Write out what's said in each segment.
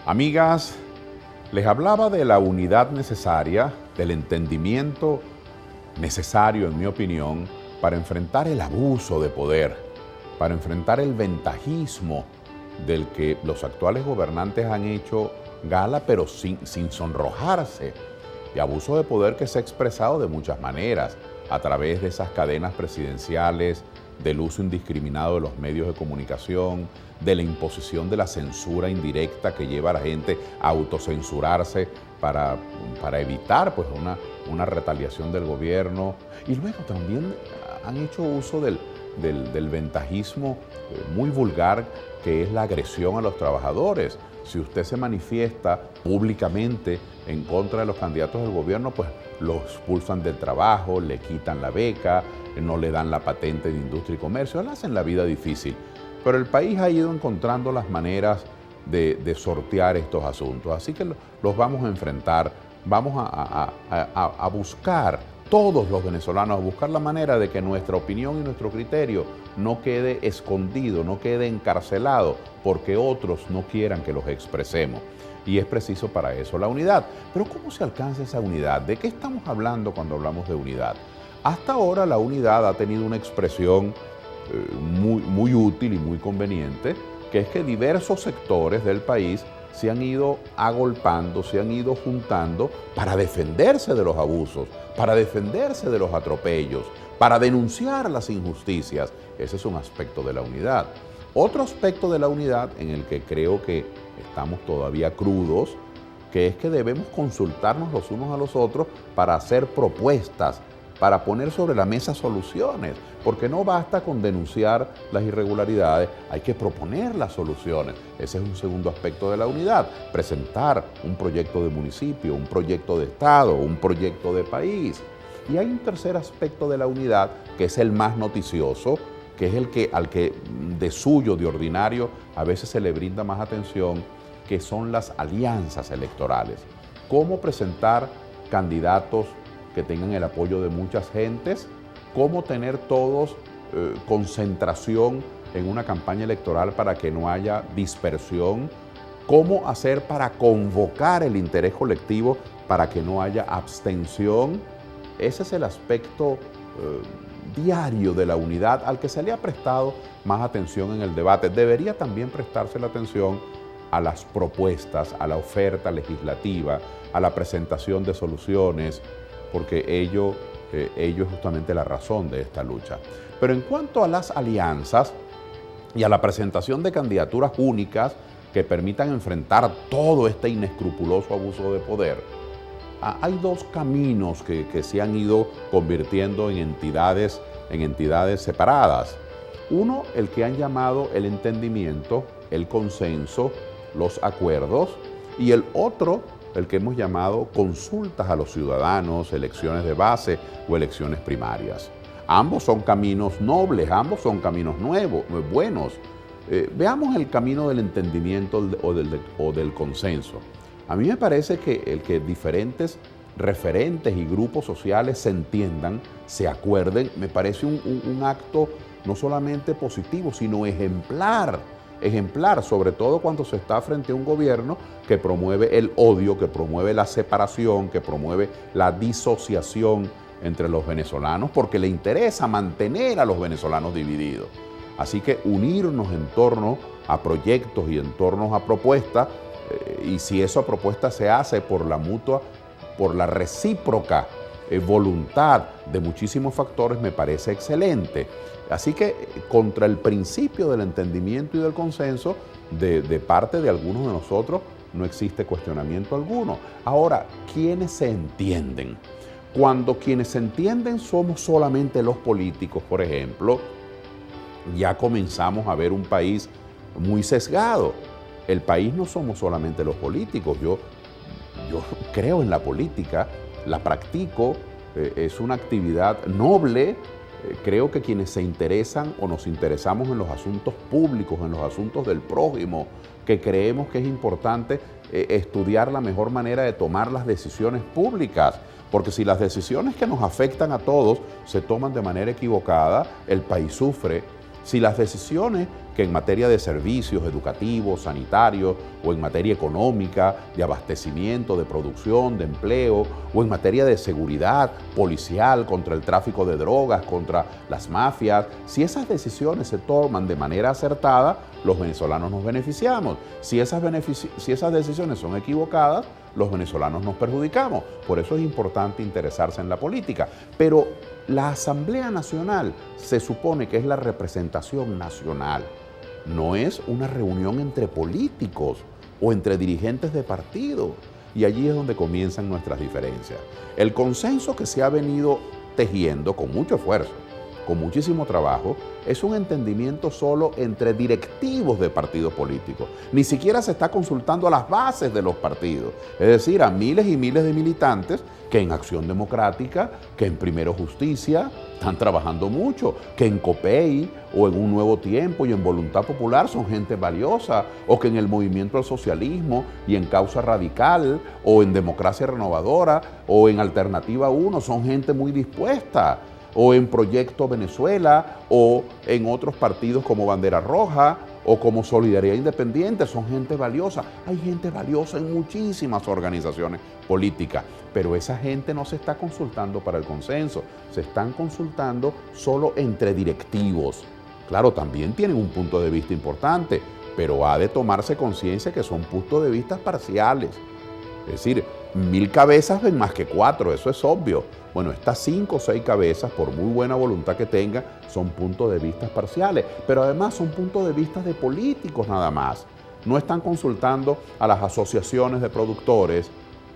Amigas, les hablaba de la unidad necesaria, del entendimiento necesario, en mi opinión, para enfrentar el abuso de poder, para enfrentar el ventajismo del que los actuales gobernantes han hecho gala, pero sin sonrojarse. Y abuso de poder que se ha expresado de muchas maneras, a través de esas cadenas presidenciales, del uso indiscriminado de los medios de comunicación, de la imposición de la censura indirecta que lleva a la gente a autocensurarse para evitar pues, una retaliación del gobierno. Y luego también han hecho uso del ventajismo muy vulgar, que es la agresión a los trabajadores. Si usted se manifiesta públicamente en contra de los candidatos del gobierno, pues los expulsan del trabajo, le quitan la beca, no le dan la patente de industria y comercio, le hacen la vida difícil. Pero el país ha ido encontrando las maneras de sortear estos asuntos. Así que los vamos a enfrentar, vamos a buscar, todos los venezolanos, a buscar la manera de que nuestra opinión y nuestro criterio no quede escondido, no quede encarcelado, porque otros no quieran que los expresemos. Y es preciso para eso la unidad. Pero ¿cómo se alcanza esa unidad? ¿De qué estamos hablando cuando hablamos de unidad? Hasta ahora la unidad ha tenido una expresión muy útil y muy conveniente, que es que diversos sectores del país se han ido agolpando, se han ido juntando para defenderse de los abusos, para defenderse de los atropellos, para denunciar las injusticias. Ese es un aspecto de la unidad. Otro aspecto de la unidad en el que creo que estamos todavía crudos, que es que debemos consultarnos los unos a los otros para hacer propuestas, para poner sobre la mesa soluciones, porque no basta con denunciar las irregularidades, hay que proponer las soluciones. Ese es un segundo aspecto de la unidad, presentar un proyecto de municipio, un proyecto de Estado, un proyecto de país. Y hay un tercer aspecto de la unidad, que es el más noticioso, que es al que de suyo, de ordinario, a veces se le brinda más atención, que son las alianzas electorales. Cómo presentar candidatos que tengan el apoyo de muchas gentes, cómo tener todos concentración en una campaña electoral para que no haya dispersión, cómo hacer para convocar el interés colectivo para que no haya abstención. Ese es el aspecto diario de la unidad al que se le ha prestado más atención en el debate. Debería también prestarse la atención a las propuestas, a la oferta legislativa, a la presentación de soluciones, porque ello es justamente la razón de esta lucha. Pero en cuanto a las alianzas y a la presentación de candidaturas únicas que permitan enfrentar todo este inescrupuloso abuso de poder, hay dos caminos que se han ido convirtiendo en entidades separadas. Uno, el que han llamado el entendimiento, el consenso, los acuerdos, y el otro, el que hemos llamado consultas a los ciudadanos, elecciones de base o elecciones primarias. Ambos son caminos nobles, ambos son caminos nuevos, buenos. Veamos el camino del entendimiento o del consenso. A mí me parece que el que diferentes referentes y grupos sociales se entiendan, se acuerden, me parece un acto no solamente positivo, sino ejemplar, sobre todo cuando se está frente a un gobierno que promueve el odio, que promueve la separación, que promueve la disociación entre los venezolanos, porque le interesa mantener a los venezolanos divididos. Así que unirnos en torno a proyectos y en torno a propuestas, y si esa propuesta se hace por la recíproca voluntad de muchísimos factores, me parece excelente. Así que contra el principio del entendimiento y del consenso, de parte de algunos de nosotros, no existe cuestionamiento alguno. Ahora, ¿quiénes se entienden? Cuando quienes se entienden somos solamente los políticos, por ejemplo, ya comenzamos a ver un país muy sesgado. El país no somos solamente los políticos. Yo creo en la política, la practico, es una actividad noble. Creo que quienes se interesan o nos interesamos en los asuntos públicos, en los asuntos del prójimo, que creemos que es importante estudiar la mejor manera de tomar las decisiones públicas, porque si las decisiones que nos afectan a todos se toman de manera equivocada, el país sufre. Si las decisiones que en materia de servicios educativos, sanitarios, o en materia económica, de abastecimiento, de producción, de empleo, o en materia de seguridad policial, contra el tráfico de drogas, contra las mafias, si esas decisiones se toman de manera acertada, los venezolanos nos beneficiamos. Si esas decisiones son equivocadas, los venezolanos nos perjudicamos. Por eso es importante interesarse en la política. Pero la Asamblea Nacional se supone que es la representación nacional. No es una reunión entre políticos o entre dirigentes de partido. Y allí es donde comienzan nuestras diferencias. El consenso que se ha venido tejiendo con mucho esfuerzo, con muchísimo trabajo, es un entendimiento solo entre directivos de partidos políticos. Ni siquiera se está consultando a las bases de los partidos, es decir, a miles y miles de militantes que en Acción Democrática, que en Primero Justicia están trabajando mucho, que en COPEI o en Un Nuevo Tiempo y en Voluntad Popular son gente valiosa, o que en el Movimiento al Socialismo y en Causa Radical, o en Democracia Renovadora, o en Alternativa 1 son gente muy dispuesta, o en Proyecto Venezuela, o en otros partidos como Bandera Roja, o como Solidaridad Independiente, son gente valiosa. Hay gente valiosa en muchísimas organizaciones políticas, pero esa gente no se está consultando para el consenso, se están consultando solo entre directivos. Claro, también tienen un punto de vista importante, pero ha de tomarse conciencia que son puntos de vista parciales. Es decir, 1000 cabezas ven más que 4, eso es obvio. Bueno, estas 5 o 6 cabezas, por muy buena voluntad que tengan, son puntos de vista parciales, pero además son puntos de vista de políticos nada más. No están consultando a las asociaciones de productores,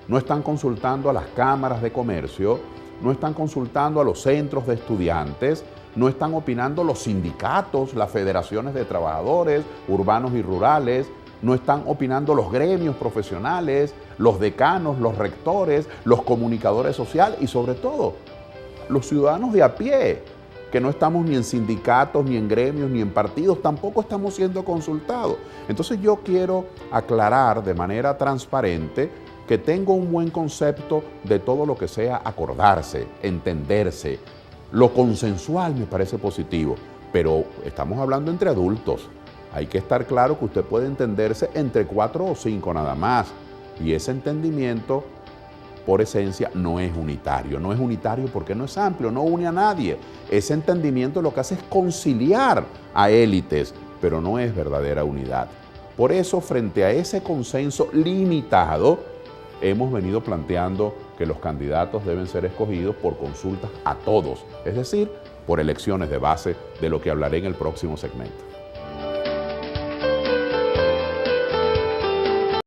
no están consultando a las cámaras de comercio, no están consultando a los centros de estudiantes, no están opinando los sindicatos, las federaciones de trabajadores urbanos y rurales, no están opinando los gremios profesionales, los decanos, los rectores, los comunicadores sociales y sobre todo los ciudadanos de a pie, que no estamos ni en sindicatos, ni en gremios, ni en partidos, tampoco estamos siendo consultados. Entonces yo quiero aclarar de manera transparente que tengo un buen concepto de todo lo que sea acordarse, entenderse. Lo consensual me parece positivo, pero estamos hablando entre adultos. Hay que estar claro que usted puede entenderse entre 4 o 5 nada más. Y ese entendimiento, por esencia, no es unitario. No es unitario porque no es amplio, no une a nadie. Ese entendimiento lo que hace es conciliar a élites, pero no es verdadera unidad. Por eso, frente a ese consenso limitado, hemos venido planteando que los candidatos deben ser escogidos por consultas a todos, es decir, por elecciones de base, de lo que hablaré en el próximo segmento.